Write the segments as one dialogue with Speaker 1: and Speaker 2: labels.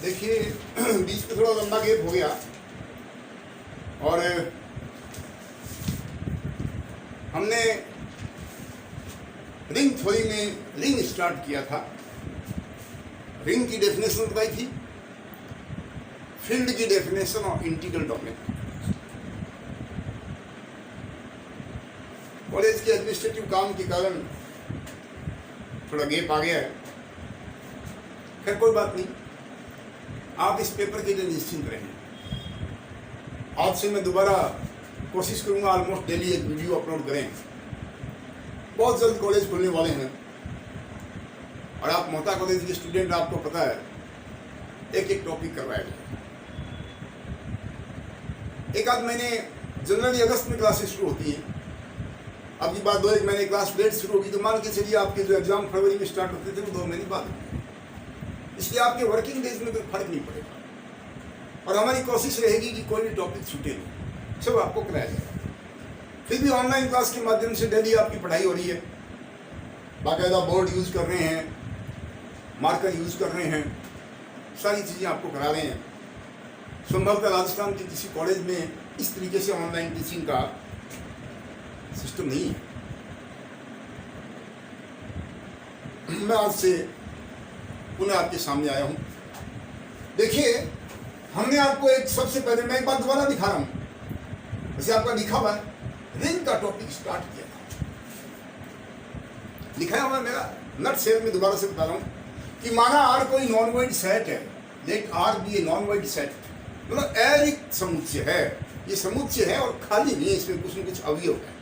Speaker 1: देखिए बीच में थोड़ा लंबा गैप हो गया और हमने रिंग थ्योरी में रिंग स्टार्ट किया था। रिंग की डेफिनेशन बताई थी, फील्ड की डेफिनेशन और इंटीग्रल डोमेन। कॉलेज के एडमिनिस्ट्रेटिव काम के कारण थोड़ा गैप आ गया है। खैर कोई बात नहीं, आप इस पेपर के लिए निश्चिंत रहें। आज से मैं दोबारा कोशिश करूंगा ऑलमोस्ट डेली एक वीडियो अपलोड करें। बहुत जल्द कॉलेज खुलने वाले हैं और आप मोहता कॉलेज के स्टूडेंट, आपको पता है एक एक टॉपिक करवाया गया। एक आध महीने जनवरी अगस्त में क्लासेस शुरू होती हैं। अब की बात 2-1 महीने क्लास लेट शुरू होगी तो मान के चलिए आपके जो एग्जाम फरवरी में स्टार्ट होते थे वो 2 महीने बाद होंगे। इसलिए आपके वर्किंग डेज में कोई फर्क नहीं पड़ेगा और हमारी कोशिश रहेगी कि कोई भी टॉपिक छूटे नहीं, सब आपको कराया जाएगा। फिर भी ऑनलाइन क्लास के माध्यम से डेली आपकी पढ़ाई हो रही है, बाकायदा बोर्ड यूज कर रहे हैं, मार्कर यूज कर रहे हैं, सारी चीज़ें आपको करा रहे हैं। संभवतः राजस्थान के किसी कॉलेज में इस तरीके से ऑनलाइन टीचिंग का सिस्टम नहीं है। मैं आज से पुनः आपके सामने आया हूं। देखिए, हमने आपको एक सबसे पहले मैं एक बार दोबारा दिखा रहा हूं, वैसे आपका लिखा हुआ है, रिंग का टॉपिक स्टार्ट किया था। लिखा हुआ मेरा नट शेल में दोबारा से बता रहा हूं कि माना आर कोई नॉन वाइड सेट है, let R be a non void set, मतलब एर एक समुच्चय है, ये समुच्चय है और खाली नहीं है, इसमें कुछ न कुछ अवयव है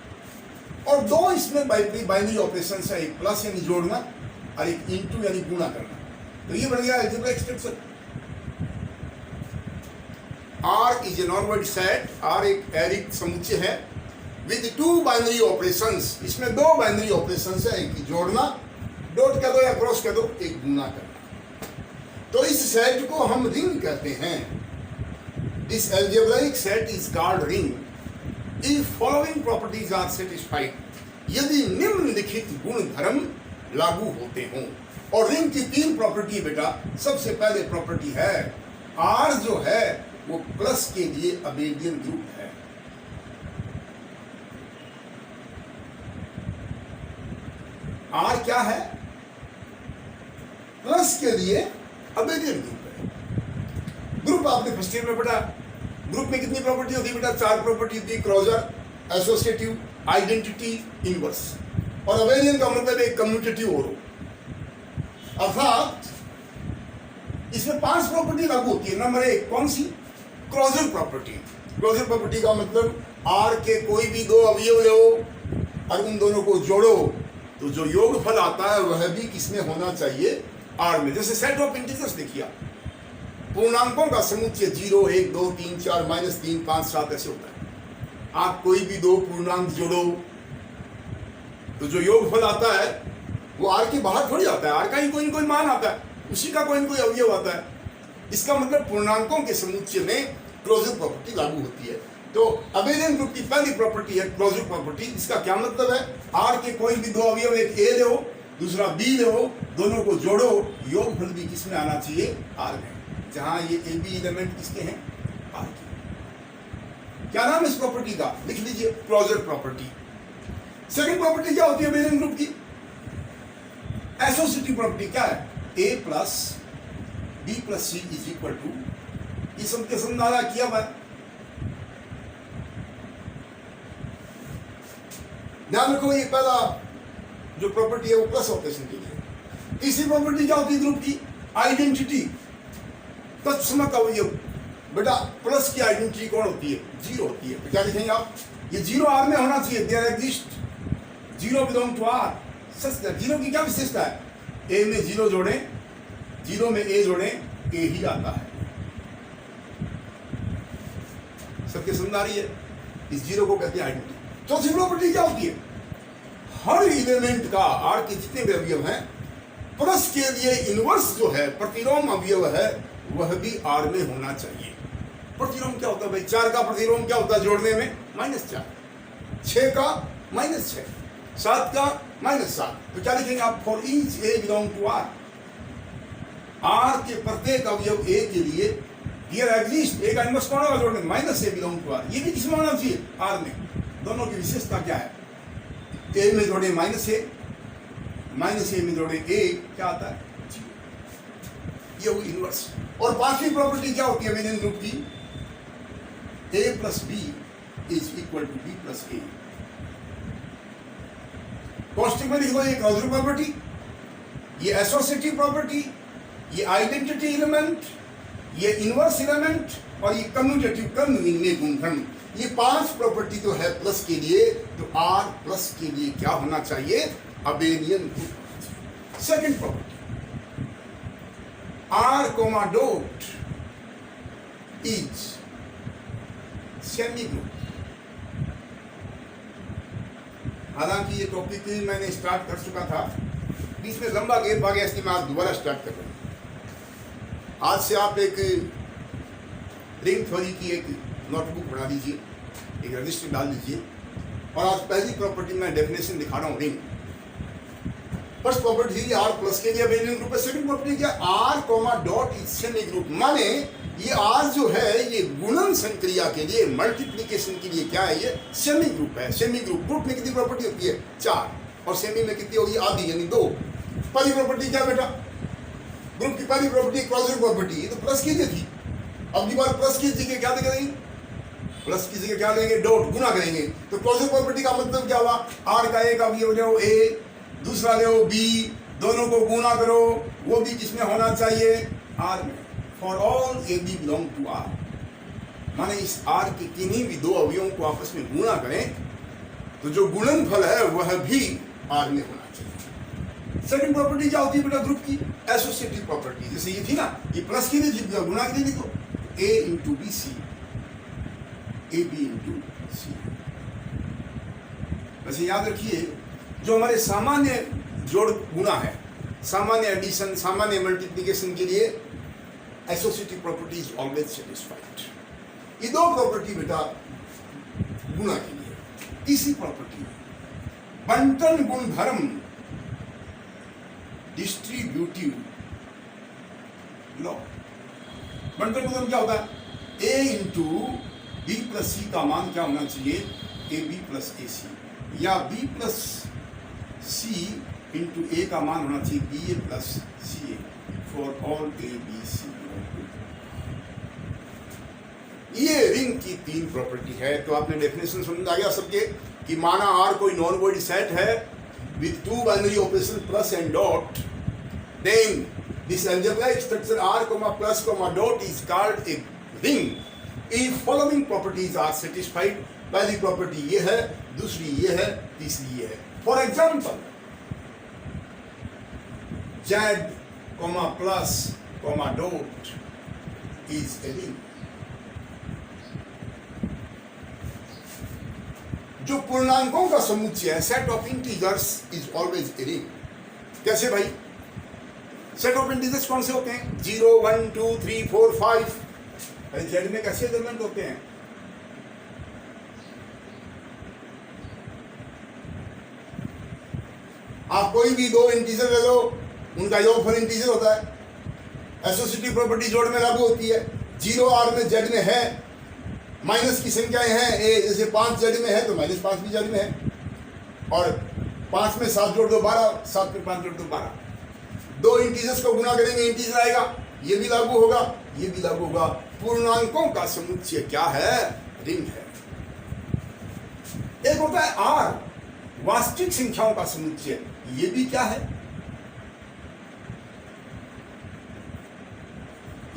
Speaker 1: और दो इसमें बाइनरी ऑपरेशन है, एक प्लस यानी जोड़ना और एक इनटू यानी गुणा करना। तो ये बन गया algebraic structure. R is a non void set, R एक एरिक समुच्चय है विद 2 बाइनरी ऑपरेशंस। इसमें 2 बाइनरी ऑपरेशंस है, एक जोड़ना, डॉट कर दो या क्रॉस कर दो, एक गुणा करना। तो इस सेट को हम रिंग कहते हैं। This algebraic set is called ring if following properties are satisfied, यदि निम्नलिखित गुण धर्म लागू होते हों। और रिंग की 3 प्रॉपर्टी बेटा। सबसे पहले प्रॉपर्टी है R जो है वो प्लस के लिए अबेलियन ग्रुप है। R क्या है? प्लस के लिए अबेलियन ग्रुप है। ग्रुप आपने फर्स्ट ईयर में पढ़ा। ग्रुप में कितनी प्रॉपर्टी होती है बेटा? 4 प्रॉपर्टी होती है, क्लोजर, एसोसिएटिव, आइडेंटिटी, इनवर्स। और अबेलियन का मतलब एक कम्यूटेटिव और, अर्थात इसमें 5 प्रॉपर्टी लागू होती है। नंबर 1 कौन सी? Closure property. क्लोजर प्रॉपर्टी का मतलब R के कोई भी 2 अवयव लो और उन दोनों को जोड़ो तो जो योगफल आता है वह भी किसमें होना चाहिए? R में। जैसे सेट ऑफ इंटीजर्स देखिए, पूर्णांकों का समुच्चय 0, 1, 2, 3, 4, -3, 5, 7 ऐसे होता है। आप कोई भी 2 पूर्णांक जोड़ो तो जो योगफल आता है वो R के बाहर थोड़ी आता है, R का ही कोई न कोई मान आता है, उसी का कोई न कोई अवयव आता है। इसका मतलब पूर्णांकों के समुच्चय में क्लोजर प्रॉपर्टी लागू होती है। तो अबेलियन ग्रुप की पहली प्रॉपर्टी है क्लोजर प्रॉपर्टी। इसका क्या मतलब है? R के कोई भी 2 अवयव, एक A लो दूसरा B लो, दोनों को जोड़ो, योगफल भी किसमें आना चाहिए? R में। जहां ये A B एलिमेंट किसके हैं? R के। क्या नाम है इस प्रॉपर्टी का? लिख लीजिए, क्लोजर प्रॉपर्टी। सेकंड प्रॉपर्टी क्या होती है अबेलियन ग्रुप की? Associative property. क्या है? A plus B plus C is equal to, ये सबके समझाना किया हुआ है। ध्यान रखो, ये पहला जो प्रॉपर्टी है वो प्लस ऑपरेशन के लिए। तीसरी प्रॉपर्टी क्या होती है ग्रुप की? आइडेंटिटी, तत्समक अवयव। बेटा प्लस की आइडेंटिटी कौन होती है? 0 होती है। क्या लिखेंगे आप? ये 0 R में होना चाहिए। There exist 0 belong to R। सच है। 0 की क्या विशेषता है? A में 0 जोड़ें, 0 में A जोड़ें, A ही आता है। सबके समझ आ रही है? इस 0 को कहते हैं आइडेंटिटी। चौथी प्रॉपर्टी क्या होती है? हर एलिमेंट का, R के जितने भी अवयव हैं, प्लस के लिए इनवर्स जो है, प्रतिलोम अवयव है, वह भी R में होना चाहिए। प्रतिलोम क्या होता है भाई? 4 का प्रतिलोम क्या होता है जोड़ने में? -4। 6 का -6, 7 का -7। तो क्या लिखेंगे आप? For each A belong to R। R के प्रत्येक अवयव ए के लिए हियर एग्जिस्ट ए का इनवर्स कौन होगा जोड़ने minus A belong to R, ये भी किसमें होना चाहिए आर में। दोनों की विशेषता क्या है, ए में जोड़े माइनस ए में जोड़े ए क्या आता है, ये वो इनवर्स। और पांचवी प्रॉपर्टी क्या होती है वेनियन ग्रुप की, a plus b is equal to b plus a. कॉस्टिक में लिख दो, ये क्लोजर प्रॉपर्टी, ये एसोसिएटिव प्रॉपर्टी, ये आइडेंटिटी एलिमेंट, ये इनवर्स एलिमेंट और ये कम्यूटेटिव कन्वीनियंट गुणधर्म। ये पांच प्रॉपर्टी जो है प्लस के लिए, तो आर प्लस के लिए क्या होना चाहिए, abelian group. Second property, R comma dot is semi group. हालांकि ये टॉपिक मैंने स्टार्ट कर चुका था, बीच में लंबा गैप आ गया, इसलिए मैं आज दोबारा स्टार्ट कर रहा हूं। आज से आप एक रिंग थ्योरी की एक नोटबुक बना लीजिए, एक रजिस्टर डाल दीजिए, और आज पहली प्रॉपर्टी में डेफिनेशन दिखा रहा हूं रिंग। फर्स्ट प्रॉपर्टी थी आर प्लस के लिए अबेलियन ग्रुप है। सेकंड प्रॉपर्टी क्या, R comma dot is semi group, माने ये आर जो है ये गुणन संक्रिया के लिए, मल्टीप्लिकेशन के लिए क्या है, ये सेमी ग्रुप है। सेमी ग्रुप में कितनी प्रॉपर्टी होती है, 4, और सेमी में कितनी होगी, आधी, यानी 2। पहली प्रॉपर्टी क्या बेटा, ग्रुप की पहली प्रॉपर्टी क्लोजर प्रॉपर्टी, ये तो प्लस की थी। अब की बार प्लस की जगह क्या देंगे, प्लस की जगह क्या देंगे, डॉट, गुना करेंगे। तो क्लोजर प्रॉपर्टी का मतलब क्या हुआ, आर का एक अवयव ले ए, दूसरा ले बी, दोनों को गुना करो, वो भी किसमें होना चाहिए, आर में। For all A B belong to R, माने इस आर के किन्हीं भी दो अवयवों को आपस में गुणा करें तो जो गुणनफल है वह भी आर में होना चाहिए। सेकंड प्रॉपर्टी क्या होती है बेटा ग्रुप की, एसोसिएटिव प्रॉपर्टी। जैसे ये थी ना, ये प्लस की थी, गुणा की थी, लिखो a into b c, a b into c. वैसे याद रखिए, जो हमारे सामान्य जोड़ गुणा है, सामान्य एडिशन, सामान्य मल्टीप्लिकेशन के लिए associative property is always satisfied. ये दो प्रॉपर्टी बेटा गुणा के लिए। तीसरी प्रॉपर्टी बंटन गुणधर्म, डिस्ट्रीब्यूटिव लॉ। बंटन गुणधर्म क्या होता है, ए इंटू बी प्लस सी का मान क्या होना चाहिए, A B plus A C, या B plus C into A का मान होना चाहिए B A plus C A, for all A B C. ये रिंग की 3 प्रॉपर्टी है। तो आपने डेफिनेशन समझ आ गया सबके, कि माना आर कोई नॉन वॉइड सेट है विथ 2 binary operation plus and dot, then this algebraic structure R comma plus comma dot is called a ring if following properties are satisfied. पहली प्रॉपर्टी ये है, दूसरी ये है, तीसरी ये है। For example, Z comma plus comma dot is a ring. जो पूर्णांकों का समुच्चय है, set of integers is always a ring. कैसे भाई, सेट ऑफ इंटीजर्स कौन से होते हैं, 0 1 2 3 4 5। अरे जेड में कैसे एलिमेंट होते हैं, आप कोई भी 2 इंटीजर ले लो, उनका योगफल इंटीजर होता है। एसोसिएटिव प्रॉपर्टी जोड़ में लागू होती है। 0 आर में जेड में है, माइनस की संख्याएं हैं, ए जैसे 5 जेड में है तो -5 भी जेड में है, और 5 में 7 जोड़ दो 12, 7 में 5 जोड़ दो 12। 2 इंटीजर्स को गुना करेंगे, इंटीजर आएगा, ये भी लागू होगा, ये भी लागू होगा। पूर्णांकों का समुच्चय क्या है, रिंग है। एक होता है आर, वास्तविक संख्याओं का समुच्चय, ये भी क्या है,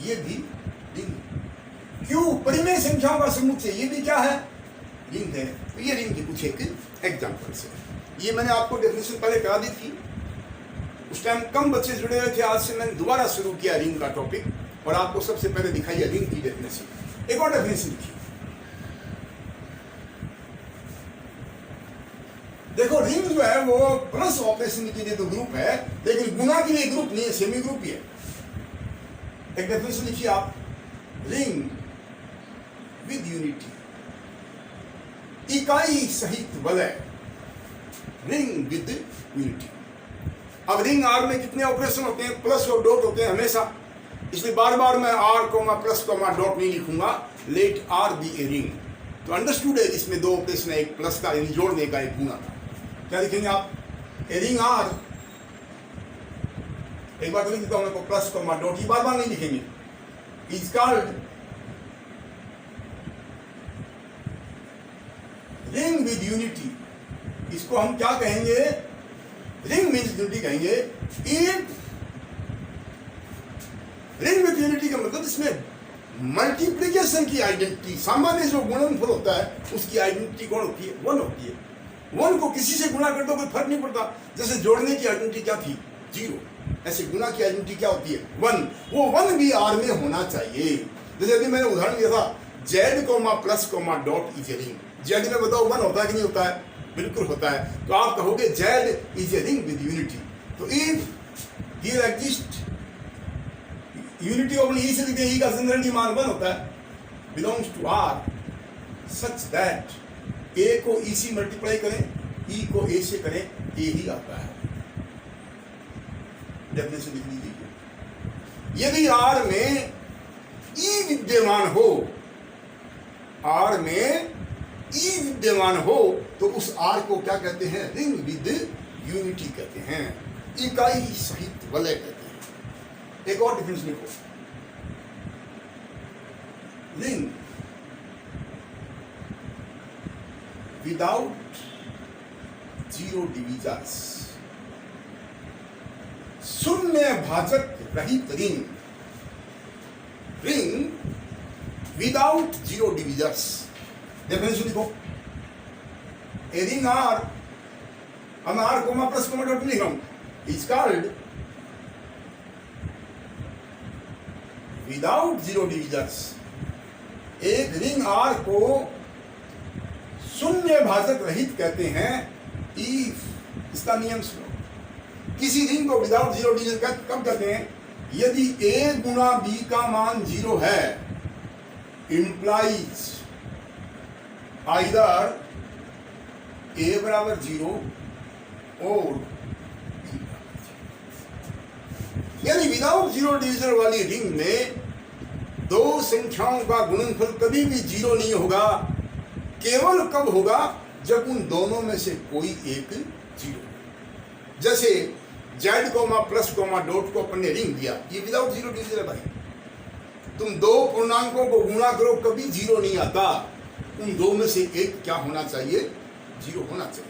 Speaker 1: ये भी रिंग। क्यों, परिमेय संख्याओं का समुच्चय, ये भी क्या है, रिंग है। तो ये रिंग की कुछ एक एग्जांपल्स है। ये मैंने आपको डेफिनेशन पहले करा दी थी, उस टाइम कम बच्चे जुड़े हुए थे। आज से मैंने दोबारा शुरू किया रिंग का टॉपिक, और आपको सबसे पहले दिखाई है रिंग की डेफिनेशन। एक और डेफिनेशन लिखी, देखो रिंग जो है वो प्लस ऑपरेशन के लिए तो ग्रुप है, लेकिन गुना के लिए ग्रुप नहीं है, सेमी ग्रुप ही है। एक डेफिनेशन लिखिए आप, रिंग विद यूनिटी, इकाई सहित वलय, रिंग विद यूनिटी। अब रिंग आर में कितने ऑपरेशन होते हैं, प्लस और डॉट होते हैं हमेशा, इसलिए बार बार मैं R comma plus comma dot नहीं लिखूंगा, let R be a ring. तो अंडरस्टूड है, इसमें दो ऑपरेशन है, एक प्लस का यानी जोड़ने का, एक गुना का। क्या लिखेंगे आप? ए रिंग आर, एक बार तो लिख देता हूं मैं, प्लस कोमा डॉट, ये बार बार नहीं लिखेंगे, is called ring with unity. इसको हम क्या कहेंगे? रिंग मीन्स यूनिटी कहेंगे। इफ रिंग विद यूनिटी का मतलब इसमें मल्टीप्लिकेशन की आइडेंटिटी, सामान्य जो गुणनफल होता है उसकी आइडेंटिटी कौन होती है? वन होती है। वन को किसी से गुणा कर दो कोई फर्क नहीं पड़ता। जैसे जोड़ने की आइडेंटिटी क्या थी? जीरो। ऐसे गुणा की आइडेंटिटी क्या होती है? वन। वो वन भी आर में होना चाहिए। जैसे अभी मैंने उदाहरण दिया था, Z comma plus comma dot is a ring. Z में बताओ वन होता है कि नहीं होता है? बिल्कुल होता है। तो आप कहोगे Z is a ring with unity. तो if here exist unity of e से लिखते हैं, ई का जनरली मान वन होता है, belongs to R such that a को ई से मल्टीप्लाई करें, ई को ए से करें, ए ही आता है। डेफिनेशन लिख लीजिए। यदि आर में ई विद्यमान हो, आर में ई विद्यमान हो, तो उस आर को क्या कहते हैं? रिंग विद यूनिटी कहते हैं, इकाई सहित वलय कहते हैं। एक और डिफरेंस लिखो, रिंग विदाउट जीरो डिविजर्स, शून्य भाजक रहित ring. Ring without zero divisors, definition लिखो। ए रिंग आर, हम R comma plus comma dot लिख रहा हूं, is called without zero divisors. एक रिंग आर को शून्य भाजक रहित कहते हैं इफ, इसका नियम सुनो। किसी रिंग को विदाउट जीरो डिविजर कब कहते हैं? यदि ए गुना बी का मान जीरो है, इंप्लाइज आइदर ए बराबर जीरो और यानी विदाउट जीरो डिविजन वाली रिंग में दो संख्याओं का गुणनफल कभी भी जीरो नहीं होगा। केवल कब होगा? जब उन दोनों में से कोई एक जीरो। जैसे Z comma plus comma dot को अपन ने रिंग दिया, ये विदाउट जीरो डिविजन है भाई। तुम दो पूर्णांकों को गुणा करो, कभी जीरो नहीं आता। उन दो में से एक क्या होना चाहिए? जीरो होना चाहिए।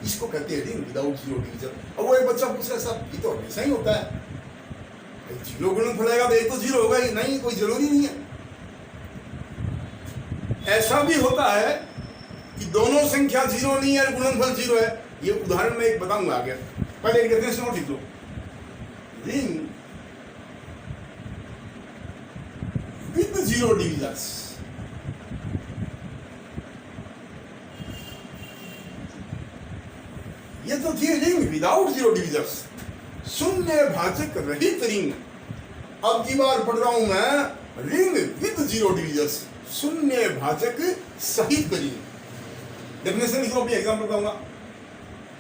Speaker 1: इसको कहते हैं रिंग विदाउट जीरो डिविजन। अब वो एक बच्चा पूछ रहा है, साहब ये तो हमेशा ही होता है, जीरो गुणनफल आएगा तो एक तो जीरो होगा ही नहीं, कोई जरूरी नहीं है। ऐसा भी होता है कि दोनों संख्या जीरो नहीं है, गुणनफल जीरो है। ये उदाहरण में एक बताऊंगा आगे। पहले एक डेफिनेशन और लिख लो। रिंग विद जीरो डिविजर्स, ये तो थी रिंग विदाउट जीरो डिविजर्स, शून्य भाजक रहित रिंग। अब की बार पढ़ रहा हूं मैं, रिंग विद जीरो डिविजर्स, शून्य भाजक सहित रिंग। डेफिनेशन लिखो, अभी एग्जांपल बताऊंगा।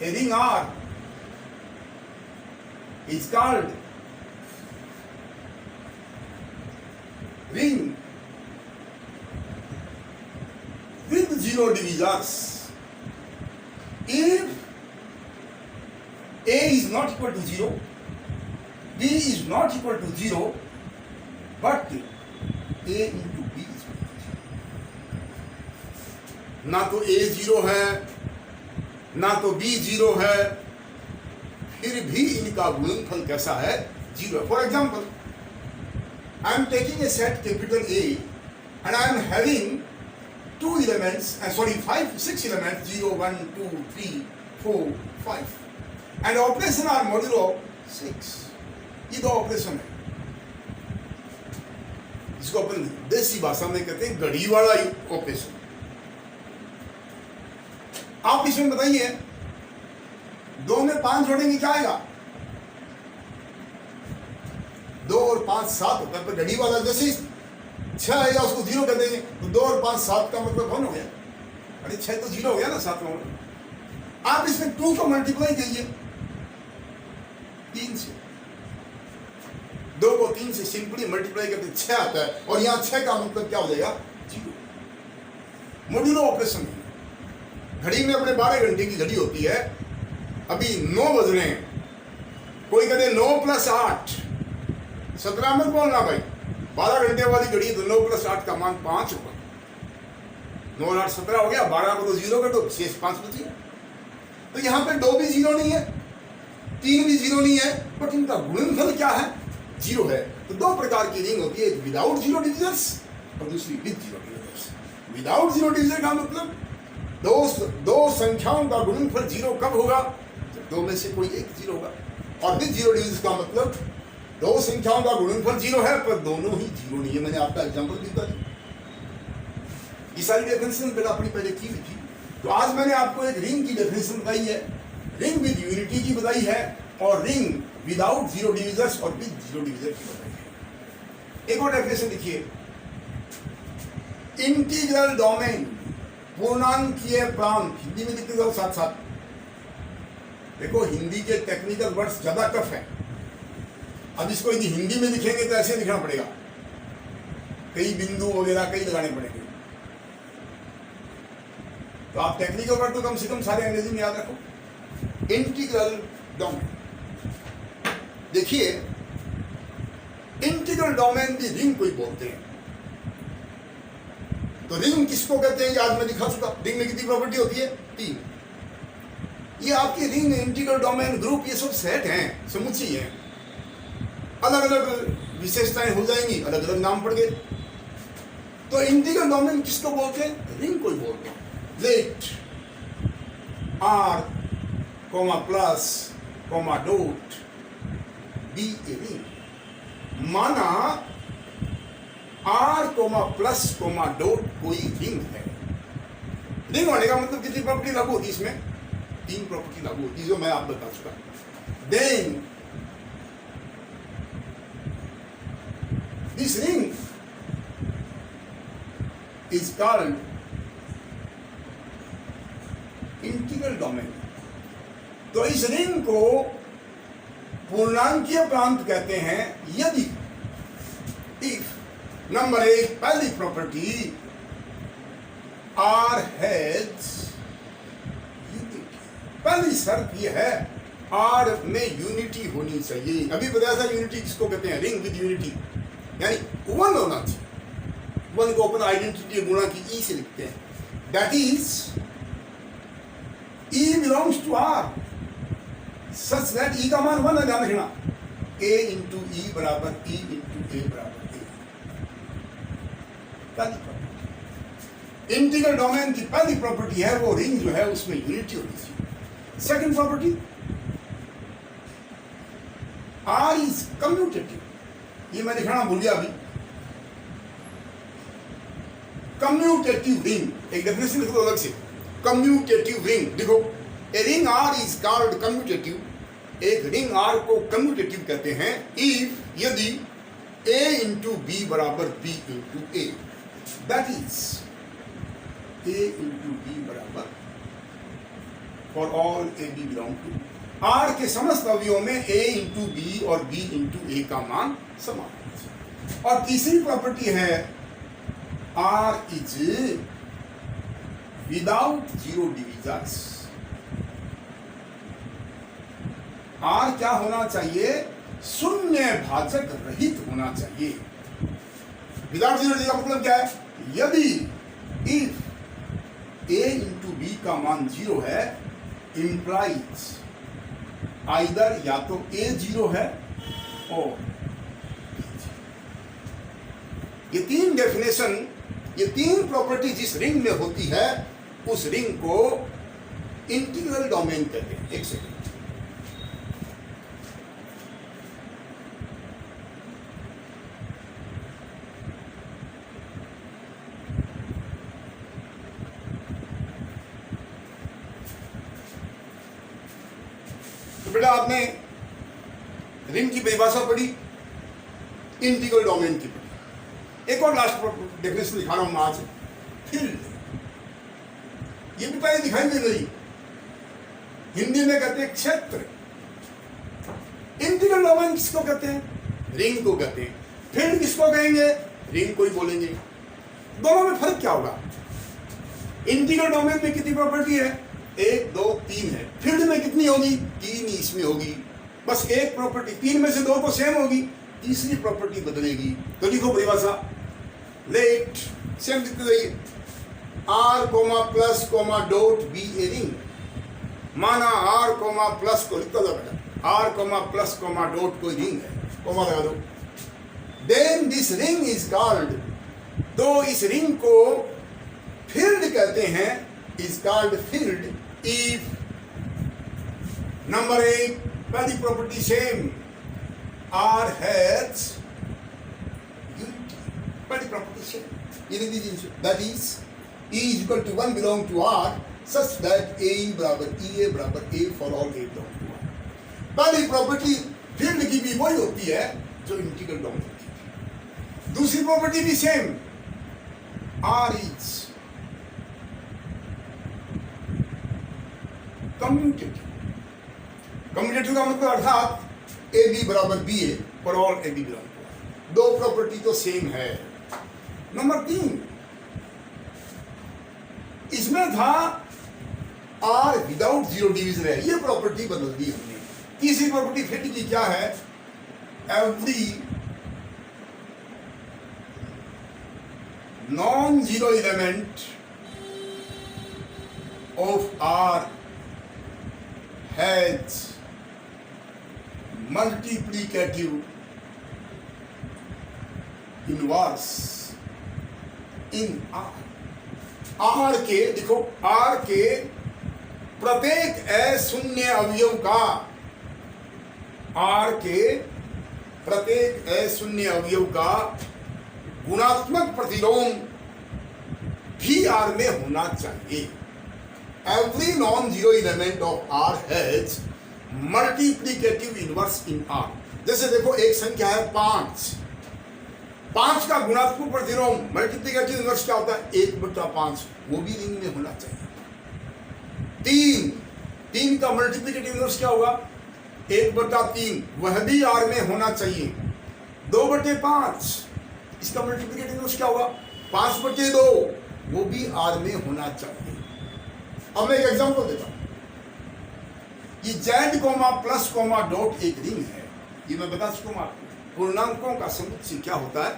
Speaker 1: A ring R is called ring with zero divisors if A is not equal to 0, B is not equal to 0, but A into B is equal to 0. ना तो A 0 है, ना तो B 0 है, फिर भी इनका गुणनफल कैसा है? 0। For example, I am taking a set capital A and I am having 2 elements, 6 elements, 0, 1, 2, 3, 4, 5. And operation are modulo 6. ये दो ऑपरेशन है, इसको अपन देसी भाषा में कहते हैं घड़ी वाला ऑपरेशन। आप इसमें बताइए, 2 में 5 जोड़ेंगे क्या आएगा? 2 और 5 7 होता है, पर घड़ी वाला जैसे 6 आएगा उसको 0 कर देंगे, तो 2 और 5 7 का मतलब 1 हो गया। अरे 6 तो 0 हो गया ना, 7 में। आप इसमें 2 को मल्टीप्लाई कीजिए 3 से, 2 को 3 से सिंपली मल्टीप्लाई करके 6 आता है, और यहाँ 6 का मतलब क्या हो जाएगा? 0। Modulo operation. घड़ी में अपने 12 घंटे की घड़ी होती है, अभी 9 बज रहे हैं, कोई कहते 9 + 8, 17 मत बोलना भाई, 12 घंटे वाली घड़ी तो 9 + 8 का मान 5 होगा। 9 और 8 17 हो गया, 12 को तो 0 कर दो, शेष 5 बची। तो यहाँ पे 2 भी 0 नहीं है, 3 भी 0 नहीं है, बट इनका गुणनफल क्या है? 0 है। तो 2 प्रकार की रिंग होती है, एक विदाउट 0 डिविजर्स और दूसरी विद 0 डिविजर्स। विदाउट 0 डिविजर का मतलब दो संख्याओं का गुणनफल 0 कब होगा? जब 2 में से कोई एक 0 होगा। और विद 0 डिविजर्स का मतलब 2 संख्याओं का गुणनफल 0 है, पर दोनों ही 0 नहीं है। मैंने आपका एग्जाम्पल भी बता दिया। ये सारी डेफिनेशन बेटा अपनी पहले की हुई थी। तो आज मैंने आपको एक रिंग की डेफिनेशन बताई है, रिंग विद यूनिटी की बताई है, और रिंग विदाउट 0 डिविजर्स और विद 0 डिविजर की बताई है। एक और डेफिनेशन देखिए, इंटीग्रल डोमेन, पूर्णांकीय प्रांत। हिंदी में लिखते जाओ साथ साथ। देखो हिंदी के टेक्निकल वर्ड्स ज्यादा टफ है, अब इसको यदि हिंदी में लिखेंगे तो ऐसे लिखना पड़ेगा, कई बिंदु वगैरह कई लगाने पड़ेंगे। तो आप टेक्निकल वर्ड तो कम से कम सारे अंग्रेजी में याद रखो। इंटीग्रल डोमेन, देखिए इंटीग्रल डोमेन भी रिंग को ही बोलते हैं। तो रिंग किसको कहते हैं, आज मैं दिखा चुका। रिंग में कितनी प्रॉपर्टी होती है? 3। ये आपकी रिंग, इंटीग्रल डोमेन, ग्रुप, ये सब सेट हैं, समुच्चय हैं। अलग अलग विशेषताएं हो जाएंगी, अलग अलग नाम पड़ गए। तो इंटीग्रल डोमेन किसको बोलते हैं? रिंग को ही बोलते हैं। Let R, plus, dot be a ring. माना R, प्लस, डॉट कोई रिंग है। रिंग होने का मतलब कितनी प्रॉपर्टी लागू होती है इसमें? 3 प्रॉपर्टी लागू होती है, जो मैं आप बता चुका। Then this ring is called integral domain. तो इस रिंग को पूर्णांकीय प्रांत कहते हैं यदि इफ नंबर 1 पहली प्रॉपर्टी R हैज यूनिटी। पहली शर्त यह है R में यूनिटी होनी चाहिए। अभी बताया था यूनिटी किसको कहते हैं? रिंग विद यूनिटी, यानी 1 होना चाहिए। 1 को अपन आइडेंटिटी गुणा की E से लिखते हैं। That is E belongs to R such that E का मान 1 है, ध्यान रखना। A into E बराबर E into A बराबर A। पहली प्रॉपर्टी इंटीग्रल डोमेन की पहली प्रॉपर्टी है, वो रिंग जो है उसमें यूनिटी होती है। Second property, R is commutative. ये मैं दिखाना भूल गया अभी। कम्यूटेटिव रिंग, एक डेफिनेशन लिख दो अलग से। कम्यूटेटिव रिंग देखो, a ring R is called commutative. एक रिंग R को कम्यूटेटिव कहते हैं इफ, यदि A इंटू B बराबर B into A। That is A into B बराबर for all A B belong to R के समस्त अवयवों में A इंटू B और B इंटू A का मान समान है। और तीसरी प्रॉपर्टी है R is without 0 divisors. R क्या होना चाहिए? शून्य भाजक रहित होना चाहिए। विदाउट 0 डिविजर का मतलब क्या है? यदि इफ A इंटू B का मान 0 है, इंप्लाइज आइदर या तो A 0 है और ये 3 डेफिनेशन, ये 3 प्रॉपर्टी जिस रिंग में होती है उस रिंग को इंटीग्रल डोमेन कहते हैं। एक सेकंड, तो बेटा आपने रिंग की परिभाषा पढ़ी, इंटीग्रल डोमेन की पढ़ी। एक और लास्ट डेफिनेशन दिखा रहा हूं आज, फील्ड। ये भी पहले दिखाई दे रही, हिंदी में कहते हैं क्षेत्र। इंटीग्रल डोमेन किसको कहते हैं? रिंग को कहते हैं। फील्ड किसको कहेंगे? रिंग को ही बोलेंगे। दोनों में फर्क क्या होगा? इंटीग्रल डोमेन में कितनी प्रॉपर्टी है? 1 2 3 है। फील्ड में कितनी होगी? 3 ही इसमें होगी। बस एक प्रॉपर्टी, 3 में से 2 तो सेम होगी, तीसरी प्रॉपर्टी बदलेगी। तो लिखो परिभाषा, लेट सेम लिखते जाइए, r comma plus comma dot be a ring. माना r कोमा प्लस को लिखता जाओ बेटा, r comma plus comma dot कोई रिंग है, कोमा लगा दो। Then this ring is called, तो इस रिंग को फील्ड कहते हैं, is called field if number 1 पहली property same, R has unity, पहली property same, that is E is equal to 1 belong to R such that AE बराबर EA बराबर A for all A belong to R। पहली property field की भी वही होती है जो इंटीग्रल डोमेन की। दूसरी प्रॉपर्टी भी same, R is commutative. Commutative का मतलब अर्थात ए बी बराबर B A for all A B belong to R. दो प्रॉपर्टी तो सेम है। नंबर 3, इसमें था आर विदाउट जीरो डिवीजन है, ये प्रॉपर्टी बदल दी हमने। तीसरी प्रॉपर्टी फिट की क्या है? Every non zero element of R has multiplicative inverse in R के, देखो आर के प्रत्येक अशून्य अवयव का, आर के प्रत्येक अशून्य अवयव का गुणात्मक प्रतिलोम भी आर में होना चाहिए। Every non zero element of R has multiplicative inverse in R. जैसे देखो एक संख्या है 5, 5 का गुणात्मक प्रतिलोम मल्टीप्लिकेटिव इनवर्स क्या होता है? 1/5, वो भी रिंग में होना चाहिए। 3 का मल्टीप्लिकेटिव इनवर्स क्या होगा? 1/3, वह भी आर में होना चाहिए। 2/5, इसका मल्टीप्लिकेटिव इनवर्स क्या होगा? 5/2, वो भी आर में होना चाहिए। अब मैं एक एग्जांपल देता हूं, ये z comma plus comma dot एक रिंग है, ये मैं बता चुका हूं आपको। पूर्णांकों का समुच्चय क्या होता है?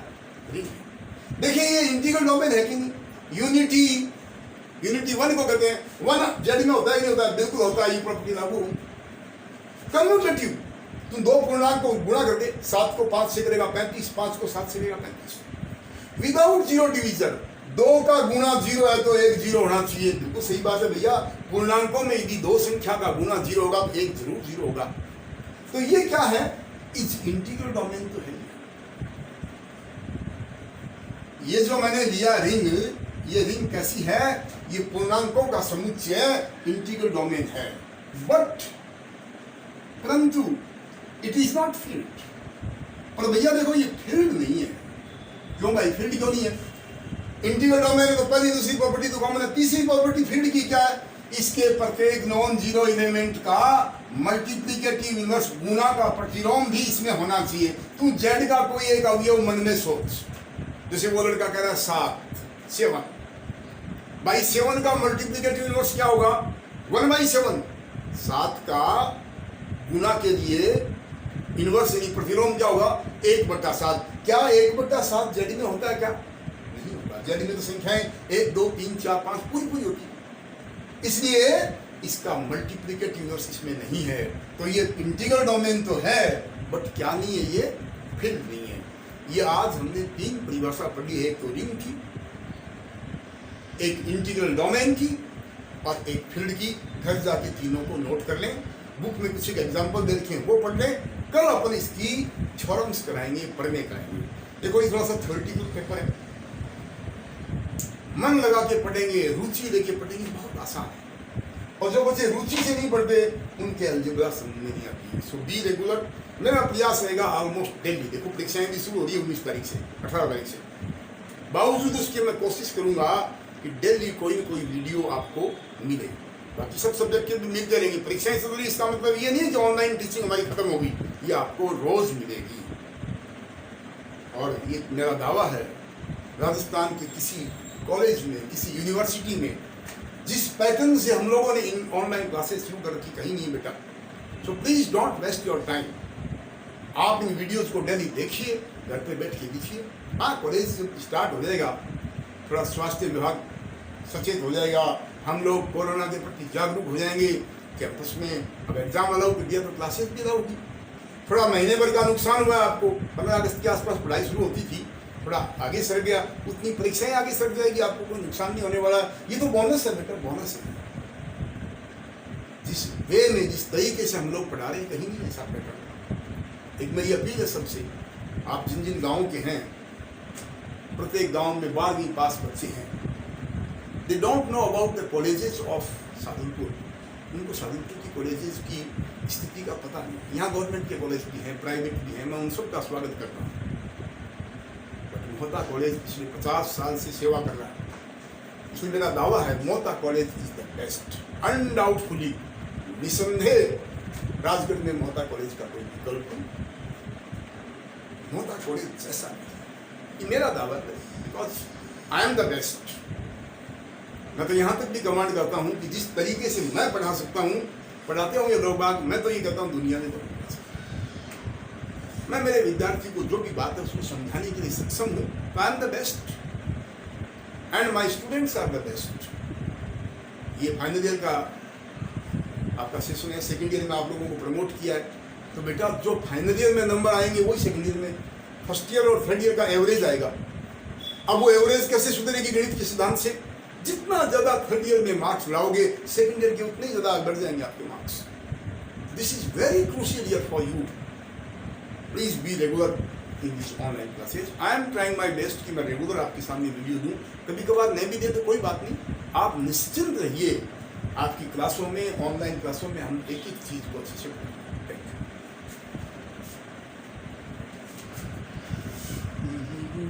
Speaker 1: रिंग है। देखिए ये इंटीग्रल डोमेन है कि नहीं? यूनिटी 1 को कहते हैं, 1 z में होता है नहीं होता है? बिल्कुल होता है, ये प्रॉपर्टी लागू। कम्यूटेटिव, तुम दो पूर्णांक को गुणा करके 7 को 5 से करेगा 35, 5 को 7 से करेगा 35। विदाउट जीरो डिवीजन, 2 का गुणा 0 है तो 1 0 होना चाहिए। बिल्कुल सही बात है भैया, पूर्णांकों में यदि 2 संख्या का गुणा 0 होगा तो 1 जरूर 0 होगा। तो ये क्या है? इस इंटीग्रल डोमेन तो है। ये जो मैंने लिया रिंग, ये रिंग कैसी है? ये पूर्णांकों का समुच्चय इंटीग्रल डोमेन है, बट परंतु इट इज नॉट फील्ड। पर भैया देखो ये फील्ड नहीं है। क्यों भाई फील्ड क्यों नहीं है? इंटीग्रल डोमेन तो पहली दूसरी प्रॉपर्टी तो कॉमन है। तीसरी प्रॉपर्टी फील्ड की क्या है? इसके प्रत्येक नॉन जीरो एलिमेंट का मल्टीप्लिकेटिव इनवर्स गुना का प्रतिलोम भी इसमें होना चाहिए। तू z का कोई एक अवयव मन में सोच, जैसे वो लड़का कह रहा है 7 बाई 7 का मल्टीप्लिकेटिव इनवर्स क्या होगा? 1/7। 7 का गुना के लिए इनवर्स यानी प्रतिलोम क्या होगा? 1/7। क्या 1/7 z में होता है? क्या नहीं होता। z में तो संख्याएं 1 2 3 4 5 पूरी होती है, इसलिए इसका मल्टीप्लिकेटिव इनवर्स इसमें नहीं है। तो ये इंटीग्रल डोमेन तो है, बट क्या नहीं है? ये फील्ड नहीं है। ये आज हमने 3 परिभाषा पढ़ी, एक तो रिंग की, एक इंटीग्रल डोमेन की और एक फील्ड की। घर जाके तीनों को नोट कर लें, बुक में कुछ एक एग्जाम्पल दे रखे हैं वो पढ़ लें। कल अपन इसकी थ्योरम्स कराएंगे, पढ़ने कराएंगे। देखो इस थोड़ा सा थ्योरेटिकल पेपर है, मन लगा के पढ़ेंगे, रुचि लेके पढ़ेंगे, बहुत आसान है। और जो बच्चे रुचि से नहीं पढ़ते उनके अलजेब्रा समझ में नहीं आती। सो बी रेगुलर। मेरा प्रयास रहेगा ऑलमोस्ट डेली। देखो परीक्षाएं भी शुरू हो रही है 19 तारीख से, 18 तारीख से। बावजूद उसके मैं कोशिश करूंगा कि डेली कोई न कोई वीडियो आपको मिले। बाकी सब सब्जेक्ट के भी मिलते रहेंगे। परीक्षाएं चल रही, इसका मतलब ये नहीं कि ऑनलाइन टीचिंग हमारी खत्म होगी, ये आपको रोज मिलेगी। और ये मेरा दावा है, राजस्थान के किसी कॉलेज में, किसी यूनिवर्सिटी में जिस पैटर्न से हम लोगों ने इन ऑनलाइन क्लासेस शुरू कर रखी, कहीं नहीं बेटा। So please don't waste your time. आप इन वीडियोस को डेली देखिए, घर पे बैठ के लिखिए। हाँ, कॉलेज स्टार्ट हो जाएगा, थोड़ा स्वास्थ्य विभाग सचेत हो जाएगा, हम लोग कोरोना के प्रति जागरूक हो जाएंगे। कैंपस में अब एग्जाम अलाउ कर दिया तो क्लासेस भी अलाउ होगी। थोड़ा महीने भर का नुकसान हुआ आपको, 15 अगस्त के आसपास पढ़ाई शुरू होती थी, थोड़ा आगे सर गया, उतनी परीक्षाएं आगे सर जाएगी, आपको कोई नुकसान नहीं होने वाला। ये तो बोनस है बेटा, बोनस है। जिस वे में, जिस तरीके से हम लोग पढ़ा रहे हैं, कहीं नहीं ऐसा पैटर्न। एक मेरी अपील है सबसे, आप जिन जिन गाँव के हैं, प्रत्येक गांव में 12वीं पास बच्चे हैं, they don't know about the colleges of Sadulpur. उनको सादुलपुर की कॉलेजेस की स्थिति का पता नहीं। यहाँ गवर्नमेंट के कॉलेज भी हैं, प्राइवेट भी हैं, मैं उन सब का स्वागत करता हूँ। बट मोहता कॉलेज पिछले 50 साल से सेवा कर रहा है, इसलिए मेरा दावा है Mohta college is the best, undoubtedly, निसंदेह। राजगढ़ में मोहता कॉलेज का कोई विकल्प नहीं, मोहता कॉलेज जैसा नहीं, ये मेरा दावा है, because I am the best. मैं तो यहाँ तक भी कमांड करता हूँ कि जिस तरीके से मैं पढ़ा सकता हूँ, पढ़ाते होंगे लोग बाग, मैं तो ये कहता हूँ दुनिया में तो नहीं पढ़ा सकता। मैं मेरे विद्यार्थी को जो भी बात है उसको समझाने के लिए सक्षम हूँ। I am the best and my students are the best. ये फाइनल ईयर का आपका सेशन है, सेकेंड ईयर में आप लोगों को प्रमोट किया है, तो बेटा जो फाइनल ईयर में नंबर आएंगे वही सेकेंड ईयर में, फर्स्ट ईयर और थर्ड ईयर का एवरेज आएगा। अब वो एवरेज कैसे सुधरेगी? गणित के सिद्धांत से। जितना ज़्यादा थर्ड ईयर में मार्क्स लाओगे, सेकेंड ईयर के उतने ज़्यादा बढ़ जाएंगे आपके marks. This is very crucial year for you. Please be regular in this online classes. I am trying my best कि मैं रेगुलर आपके सामने वीडियो दूँ। कभी कभार नहीं भी दे तो कोई बात नहीं, आप निश्चिंत रहिए। आपकी क्लासों में, ऑनलाइन क्लासों में हम एक एक चीज़ को अच्छे से